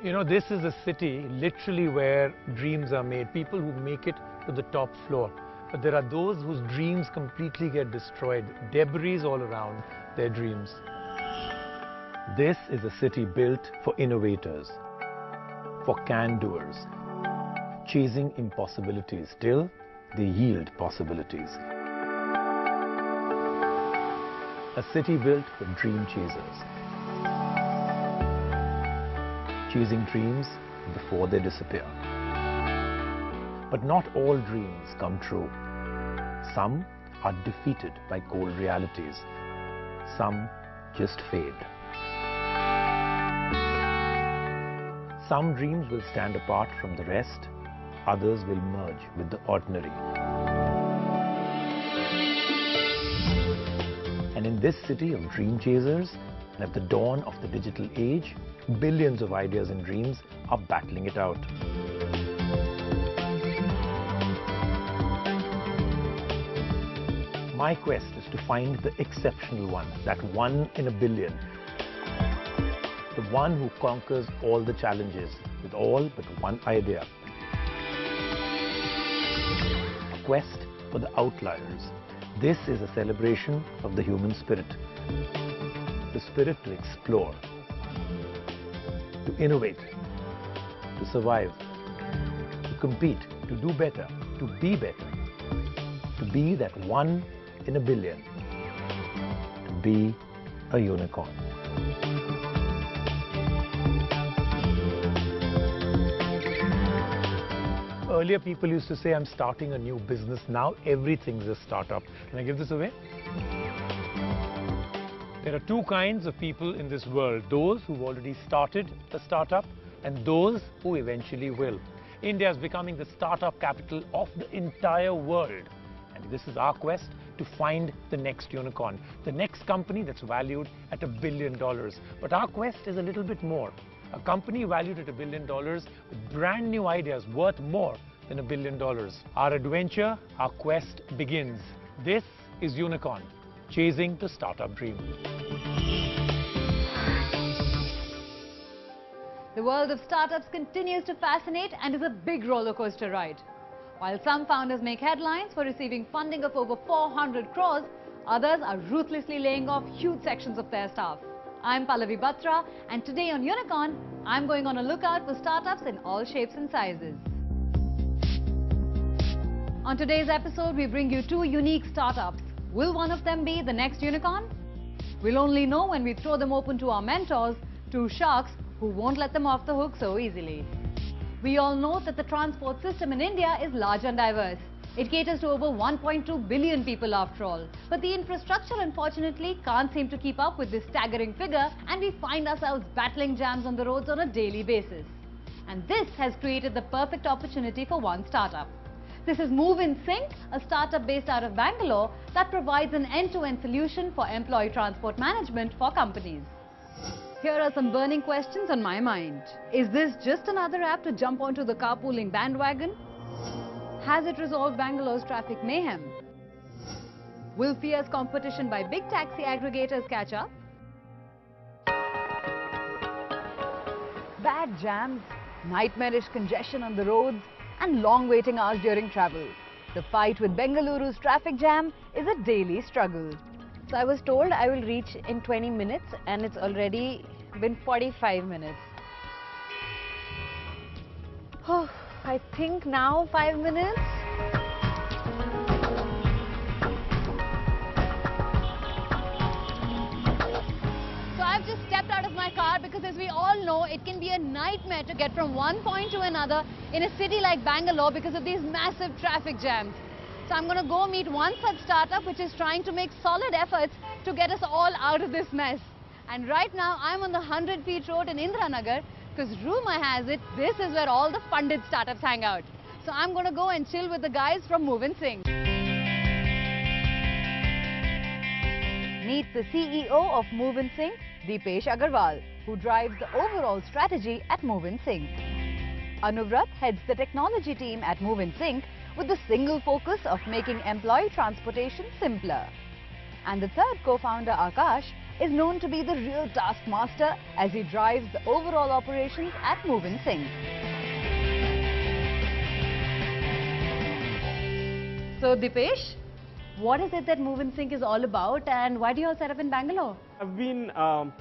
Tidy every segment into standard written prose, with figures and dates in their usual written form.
You know, this is a city literally where dreams are made, people who make it to the top floor. But there are those whose dreams completely get destroyed, debris all around their dreams. This is a city built for innovators, for can-doers, chasing impossibilities till they yield possibilities. A city built for dream chasers, chasing dreams before they disappear. But not all dreams come true. Some are defeated by cold realities. Some just fade. Some dreams will stand apart from the rest. Others will merge with the ordinary. And in this city of dream chasers, and at the dawn of the digital age, billions of ideas and dreams are battling it out. My quest is to find the exceptional one, that one in a billion. The one who conquers all the challenges with all but one idea. A quest for the outliers. This is a celebration of the human spirit. The spirit to explore, to innovate, to survive, to compete, to do better, to be that one in a billion, to be a unicorn. Earlier people used to say, I'm starting a new business. Now everything's a startup. Can I give this away? There are two kinds of people in this world. Those who've already started a startup and those who eventually will. India is becoming the startup capital of the entire world. And this is our quest to find the next unicorn, the next company that's valued at $1 billion. But our quest is a little bit more. A company valued at $1 billion with brand new ideas worth more than $1 billion. Our adventure, our quest begins. This is Unicorn, chasing the startup dream. The world of startups continues to fascinate and is a big roller coaster ride. While some founders make headlines for receiving funding of over 400 crores, others are ruthlessly laying off huge sections of their staff. I'm Pallavi Batra, and today on Unicorn, I'm going on a lookout for startups in all shapes and sizes. On today's episode, we bring you two unique startups. Will one of them be the next unicorn? We'll only know when we throw them open to our mentors, two sharks who won't let them off the hook so easily. We all know that the transport system in India is large and diverse. It caters to over 1.2 billion people after all. But the infrastructure unfortunately can't seem to keep up with this staggering figure, and we find ourselves battling jams on the roads on a daily basis. And this has created the perfect opportunity for one startup. This is Move in Sync, a startup based out of Bangalore that provides an end-to-end solution for employee transport management for companies. Here are some burning questions on my mind. Is this just another app to jump onto the carpooling bandwagon? Has it resolved Bangalore's traffic mayhem? Will fierce competition by big taxi aggregators catch up? Bad jams, nightmarish congestion on the roads, and long waiting hours during travel. The fight with Bengaluru's traffic jam is a daily struggle. So I was told I will reach in 20 minutes and it's already been 45 minutes. Oh, I think now 5 minutes. So I've just stepped out of my car because, as we all know, it can be a nightmare to get from one point to another in a city like Bangalore because of these massive traffic jams. So I'm going to go meet one such startup which is trying to make solid efforts to get us all out of this mess. And right now I'm on the 100 feet road in Indiranagar because rumor has it this is where all the funded startups hang out. So I'm going to go and chill with the guys from Move in Sync. Meet the CEO of Move in Sync, Deepesh Agarwal, who drives the overall strategy at Move in Sync. Anuvrat heads the technology team at Move in Sync with the single focus of making employee transportation simpler. And the third co-founder, Akash, is known to be the real taskmaster as he drives the overall operations at Move and Sync. So Dipesh, what is it that Move and Sync is all about, and why do you all set up in Bangalore? I've been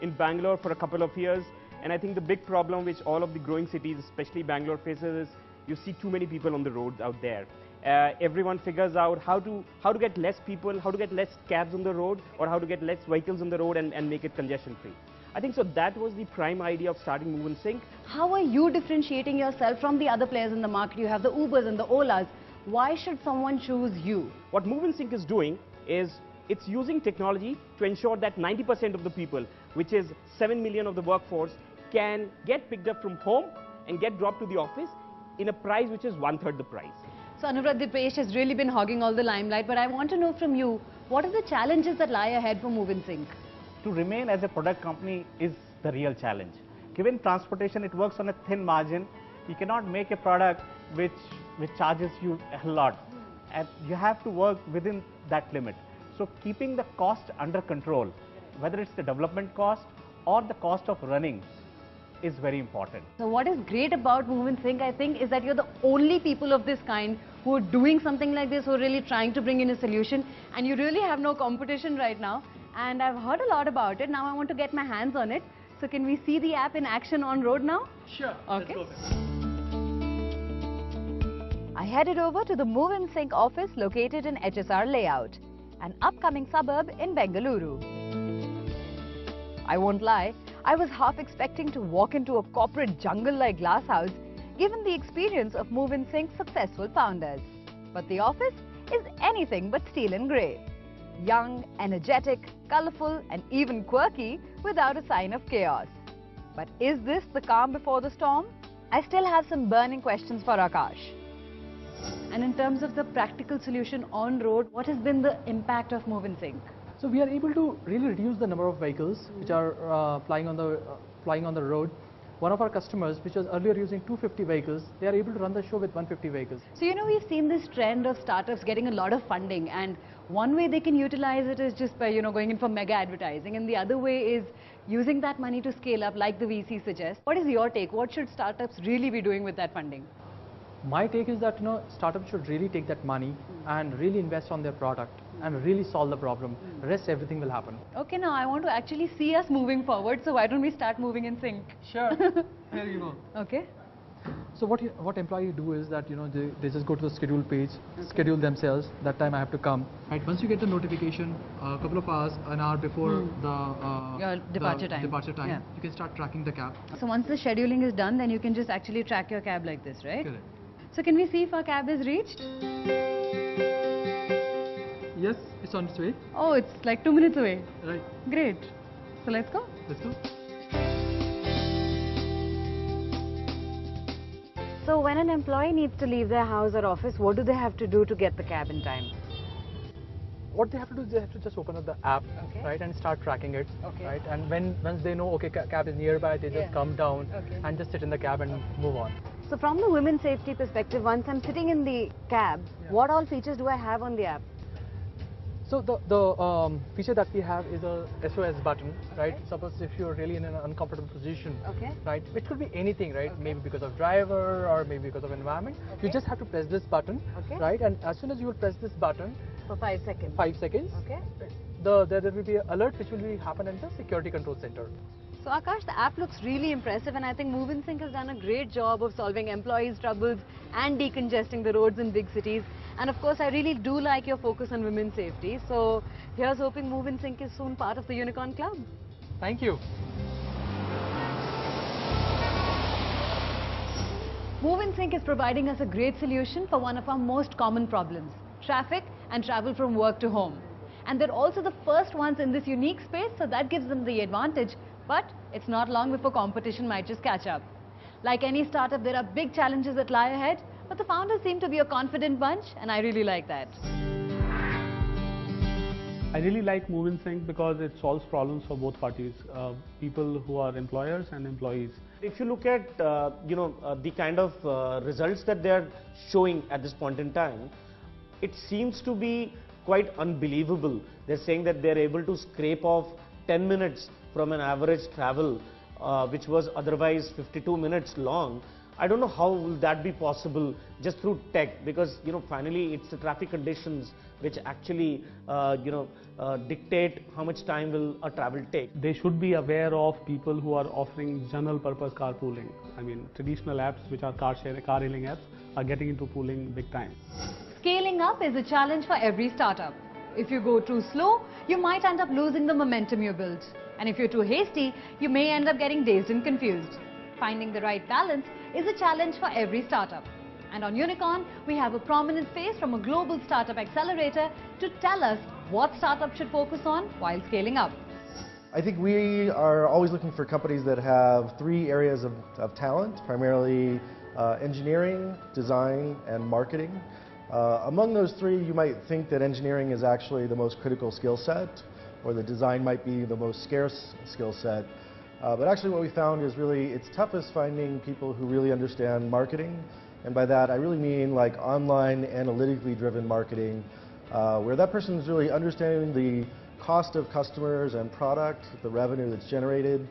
in Bangalore for a couple of years, and I think the big problem which all of the growing cities, especially Bangalore, faces is you see too many people on the roads out there. Everyone figures out how to get less people, how to get less cabs on the road, or how to get less vehicles on the road and make it congestion free. I think so that was the prime idea of starting Move and Sync. How are you differentiating yourself from the other players in the market? You have the Ubers and the Olas. Why should someone choose you? What Move and Sync is doing is it's using technology to ensure that 90% of the people, which is 7 million of the workforce, can get picked up from home and get dropped to the office in a price which is 1/3 the price. So Anurag, Dipesh has really been hogging all the limelight, but I want to know from you, what are the challenges that lie ahead for Move and Sync? To remain as a product company is the real challenge. Given transportation, it works on a thin margin. You cannot make a product which charges you a lot, and you have to work within that limit. So keeping the cost under control, whether it's the development cost or the cost of running, is very important. So what is great about Move and Sync, I think, is that you're the only people of this kind who are doing something like this, who are really trying to bring in a solution, and you really have no competition right now. And I've heard a lot about it. Now I want to get my hands on it. So can we see the app in action on road now? Sure. Okay. I headed over to the Move and Sync office located in HSR Layout, an upcoming suburb in Bengaluru. I won't lie, I was half expecting to walk into a corporate jungle-like glass house, given the experience of Move and Sync's successful founders. But the office is anything but steel and grey. Young, energetic, colourful and even quirky without a sign of chaos. But is this the calm before the storm? I still have some burning questions for Akash. And in terms of the practical solution on road, what has been the impact of Move and Sync? So we are able to really reduce the number of vehicles which are flying on the road. One of our customers, which was earlier using 250 vehicles, they are able to run the show with 150 vehicles. So we've seen this trend of startups getting a lot of funding, and one way they can utilize it is just by going in for mega advertising, and the other way is using that money to scale up like the VC suggests. What is your take? What should startups really be doing with that funding? My take is that startups should really take that money and really invest on their product and really solve the problem. Rest, everything will happen. Okay, now I want to actually see us moving forward, so why don't we start moving in sync? Sure. Here you go. Okay. So what employee do is that they just go to the schedule page, schedule themselves. That time I have to come. Right. Once you get the notification, a couple of hours, an hour before your departure time. Yeah. You can start tracking the cab. So once the scheduling is done, then you can just actually track your cab like this, right? Correct. So can we see if our cab is reached? Yes, it's on its way. Oh, it's like 2 minutes away. Right. Great. So let's go. Let's go. So when an employee needs to leave their house or office, what do they have to do to get the cab in time? What they have to do is they have to just open up the app, right, and start tracking it, right? And once they know, okay, cab is nearby, they just come down and just sit in the cab and move on. So from the women's safety perspective, once I'm sitting in the cab, what all features do I have on the app? So the feature that we have is a SOS button, right? Suppose if you're really in an uncomfortable position, right? Which could be anything, right? Maybe because of driver or maybe because of environment. You just have to press this button, right? And as soon as you will press this button, for 5 seconds. 5 seconds. Okay. There will be an alert which will happen at the security control center. So Akash, the app looks really impressive, and I think Move and Sync has done a great job of solving employees' troubles and decongesting the roads in big cities. And of course, I really do like your focus on women's safety. So here's hoping Move and Sync is soon part of the Unicorn Club. Thank you. Move and Sync is providing us a great solution for one of our most common problems: traffic and travel from work to home. And they're also the first ones in this unique space, so that gives them the advantage. But it's not long before competition might just catch up. Like any startup, there are big challenges that lie ahead, but the founders seem to be a confident bunch, and I really like that. I really like Move and Sync because it solves problems for both parties, people who are employers and employees. If you look at the kind of results that they are showing at this point in time, it seems to be quite unbelievable. They're saying that they're able to scrape off 10 minutes from an average travel, which was otherwise 52 minutes long. I don't know how will that be possible just through tech, because finally it's the traffic conditions which actually dictate how much time will a travel take. They should be aware of people who are offering general purpose carpooling. I mean, traditional apps which are car hailing apps are getting into pooling big time. Scaling up is a challenge for every startup. If you go too slow, you might end up losing the momentum you built. And if you're too hasty, you may end up getting dazed and confused. Finding the right balance is a challenge for every startup. And on Unicorn, we have a prominent face from a global startup accelerator to tell us what startups should focus on while scaling up. I think we are always looking for companies that have 3 areas of talent, primarily engineering, design, and marketing. Among those 3, you might think that engineering is actually the most critical skill set, or the design might be the most scarce skill set. But actually what we found is really it's toughest finding people who really understand marketing. And by that I really mean like online analytically driven marketing, where that person is really understanding the cost of customers and product, the revenue that's generated,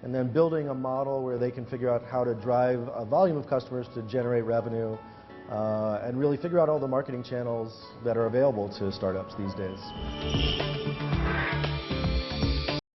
and then building a model where they can figure out how to drive a volume of customers to generate revenue, and really figure out all the marketing channels that are available to startups these days.